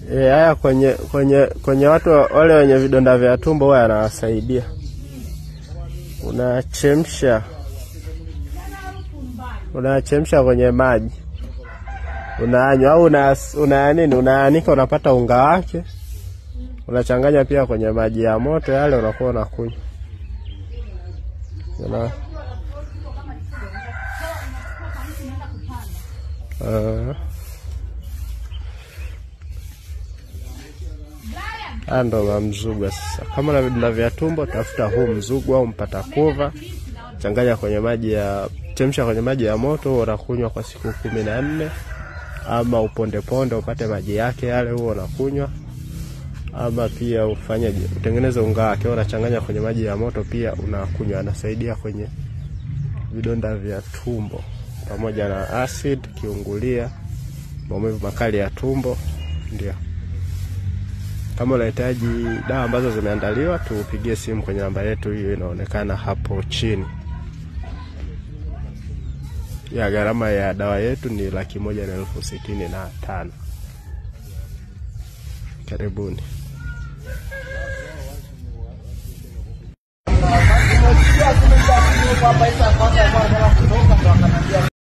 Haya kwenye watu wale wenye vidonda vya tumbo huwa yanawasaidia. Unachemsha kwenye maji. Unaanywa au unaanika, unapata unga wake. Unachanganya pia kwenye maji ya moto yale, unakuwa unakunywa. Ando mzugwa sasa. Kama una vidonda vya tumbo, tafuta huu mzugwa au mpata kuva. Changanya kwenye chemsha kwenye maji ya moto, unakunywa kwa siku 14. Ama uponde upate maji yake yale, huo unakunywa. Ama pia utengeneze unga wake, unachanganya kwenye maji ya moto pia unakunywa. Anasaidia kwenye vidonda vya tumbo pamoja na acid, kiungulia, maumivu makali ya tumbo. Ndio. Kama unahitaji dawa ambazo zimeandaliwa, tupigie simu kwenye namba yetu hiyo inaonekana hapo chini. Ya gharama ya dawa yetu ni 1,165,000. Karibuni.